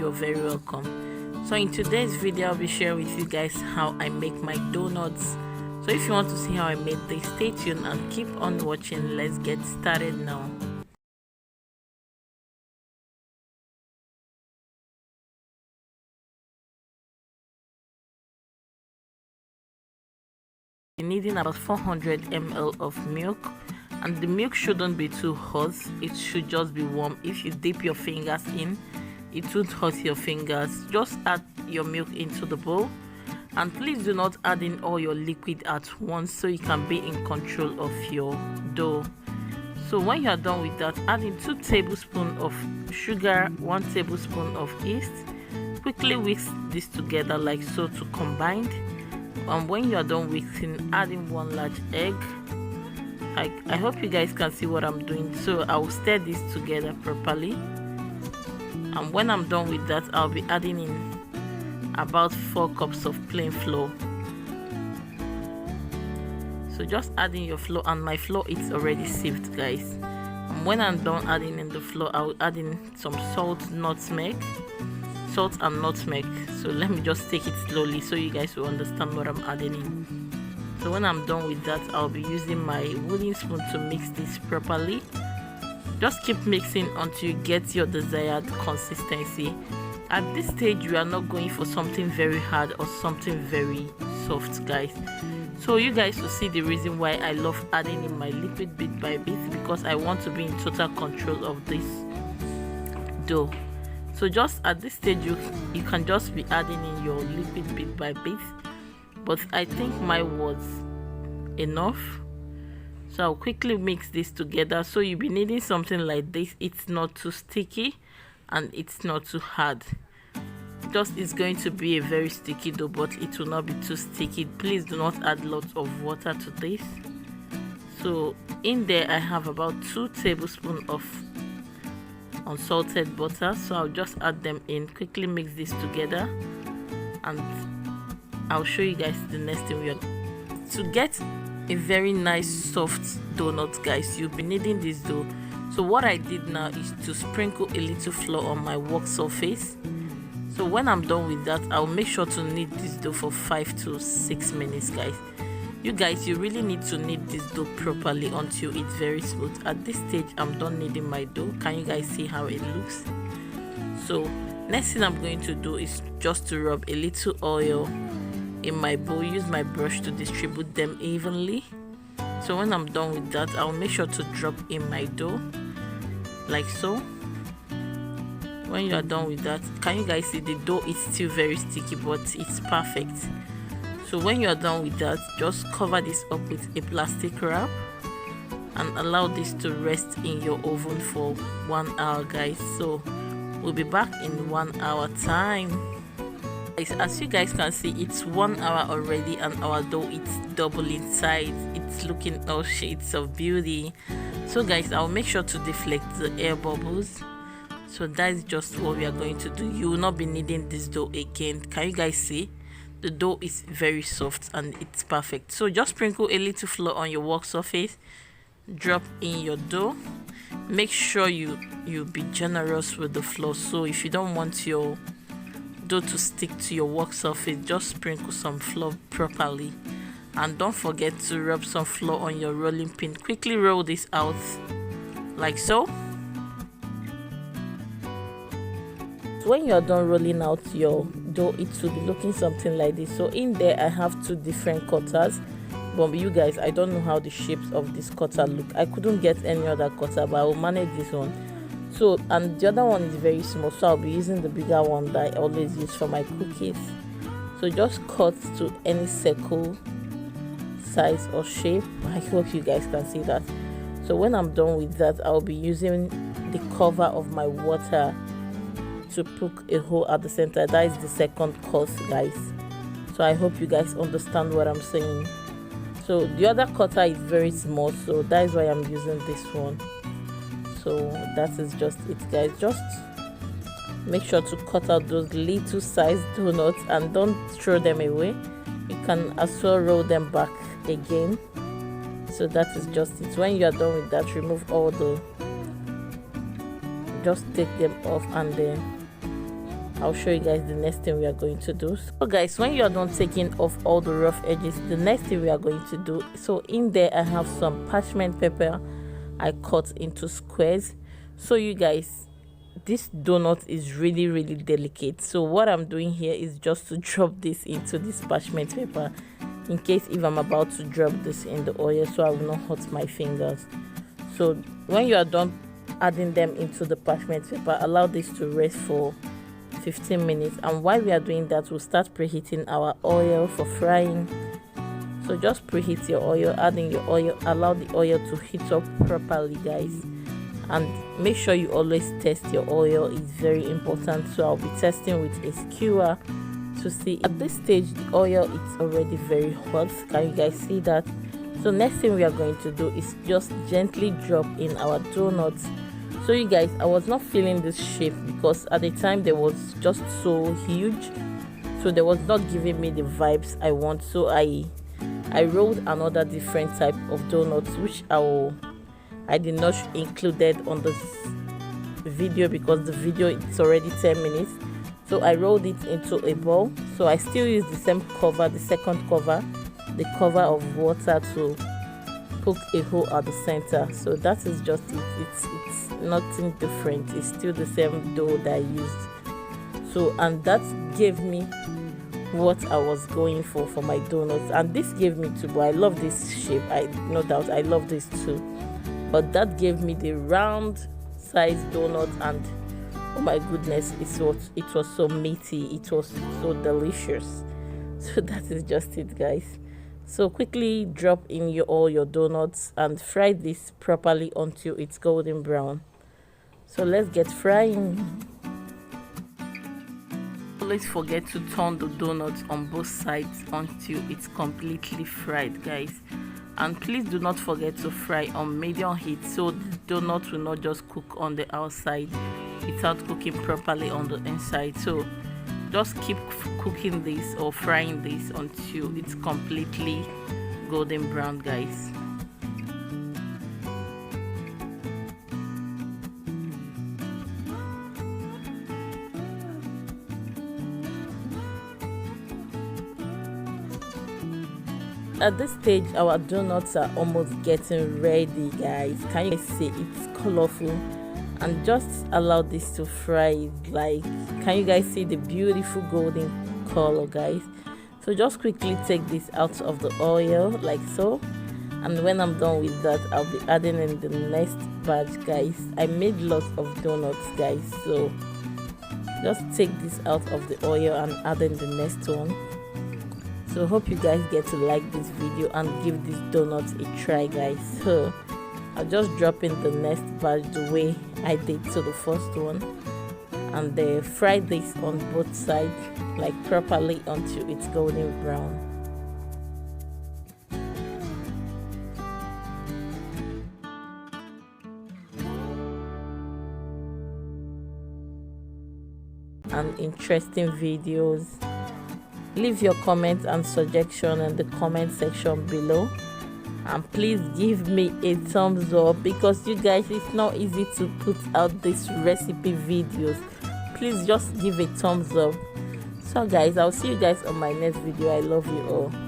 you're very welcome. So in today's video I'll be sharing with you guys how I make my donuts. So if you want to see how I made this, stay tuned and keep on watching. Let's get started now. You're needing about 400 ml of milk, and the milk shouldn't be too hot, it should just be warm. If you dip your fingers in, it won't hurt your fingers. Just add your milk into the bowl, and please do not add in all your liquid at once so you can be in control of your dough. So when you are done with that, add in 2 tablespoons of sugar, 1 tablespoon of yeast. Quickly whisk this together like so to combine. And when you are done mixing, add in 1 large egg. I hope you guys can see what I'm doing. So I will stir this together properly, and when I'm done with that, I'll be adding in about 4 cups of plain flour. So just add in your flour, and my flour is already sieved, guys. And when I'm done adding in the flour, I will add in some salt and nutmeg. So let me just take it slowly so you guys will understand what I'm adding in. So when I'm done with that, I'll be using my wooden spoon to mix this properly. Just keep mixing until you get your desired consistency. At this stage, you are not going for something very hard or something very soft, guys. So you guys will see the reason why I love adding in my liquid bit by bit, because I want to be in total control of this dough. So just at this stage, you can just be adding in your liquid bit by bit, but I think mine was enough. So I'll quickly mix this together. So you'll be needing something like this. It's not too sticky and it's not too hard. Just it's going to be a very sticky dough, but it will not be too sticky. Please do not add lots of water to this. So in there I have about 2 tablespoons of unsalted butter, so I'll just add them in, quickly mix this together, and I'll show you guys the next thing we are to get a very nice soft donut, guys. You'll be needing this dough. So what I did now is to sprinkle a little flour on my work surface. So when I'm done with that, I'll make sure to knead this dough for 5 to 6 minutes, guys. You guys, you really need to knead this dough properly until it's very smooth. At this stage, I'm done kneading my dough. Can you guys see how it looks? So next thing I'm going to do is just to rub a little oil in my bowl. Use my brush to distribute them evenly. So when I'm done with that, I'll make sure to drop in my dough like so. When you are done with that, can you guys see the dough is still very sticky, but it's perfect. So when you are done with that, just cover this up with a plastic wrap and allow this to rest in your oven for 1 hour, guys. So we'll be back in 1 hour time. As you guys can see, it's 1 hour already and our dough is double in size. It's looking all shades of beauty. So guys, I'll make sure to deflect the air bubbles. So that's just what we are going to do. You will not be needing this dough again. Can you guys see? The dough is very soft and it's perfect. So just sprinkle a little flour on your work surface, drop in your dough. Make sure you be generous with the flour. So if you don't want your dough to stick to your work surface, just sprinkle some flour properly, and don't forget to rub some flour on your rolling pin. Quickly roll this out like so. When you are done rolling out your dough, it should be looking something like this. So in there I have 2 different cutters, but you guys, I don't know how the shapes of this cutter look. I couldn't get any other cutter, but I will manage this one. So, and the other one is very small, so I'll be using the bigger one that I always use for my cookies. So just cut to any circle size or shape. I hope you guys can see that. So when I'm done with that, I'll be using the cover of my water to poke a hole at the center. That is the second course, guys. So I hope you guys understand what I'm saying. So the other cutter is very small, so that is why I'm using this one. So that is just it, guys. Just make sure to cut out those little sized donuts and don't throw them away. You can as well roll them back again. So that is just it. When you are done with that, remove all the, just take them off and then I'll show you guys the next thing we are going to do. So guys, when you are done taking off all the rough edges, the next thing we are going to do, so in there I have some parchment paper I cut into squares. So you guys, this donut is really delicate, so what I'm doing here is just to drop this into this parchment paper in case if I'm about to drop this in the oil, so I will not hurt my fingers. So when you are done adding them into the parchment paper, allow this to rest for 15 minutes, and while we are doing that, we'll start preheating our oil for frying. So just preheat your oil, add in your oil, allow the oil to heat up properly guys, and make sure you always test your oil. It's very important. So I'll be testing with a skewer to see. At this stage the oil is already very hot. Can you guys see that? So next thing we are going to do is just gently drop in our donuts. So you guys, I was not feeling this shape because at the time they was just so huge, so they was not giving me the vibes I want. So I rolled another different type of donuts, which I did not included on this video because the video it's already 10 minutes. So I rolled it into a bowl. So I still use the same cover, the second cover, the cover of water to poke a hole at the center. So that is just it. It's nothing different. It's still the same dough that I used. So, and that gave me what I was going for my donuts, and this gave me too, but I love this shape. I no doubt I love this too, but that gave me the round size donut, and oh my goodness, it was so meaty, it was so delicious. So that is just it guys. So quickly drop in all your donuts and fry this properly until it's golden brown. So let's get frying. Always forget to turn the donuts on both sides until it's completely fried guys, and please do not forget to fry on medium heat so the donut will not just cook on the outside without cooking properly on the inside. So just keep cooking this or frying this until it's completely golden brown guys. At this stage our donuts are almost getting ready guys. Can you guys see it's colorful? And just allow this to fry. Like, can you guys see the beautiful golden color guys? So just quickly take this out of the oil like so, and when I'm done with that, I'll be adding in the next batch guys. I made lots of donuts guys, so just take this out of the oil and add in the next one. So hope you guys get to like this video and give these donuts a try guys. So I'll just drop in the next batch the way I did to the first one, and then fry this on both sides like properly until it's golden brown. And interesting videos, leave your comments and suggestion in the comment section below, and please give me a thumbs up because you guys, it's not easy to put out these recipe videos. Please just give a thumbs up. So guys, I'll see you guys on my next video. I love you all.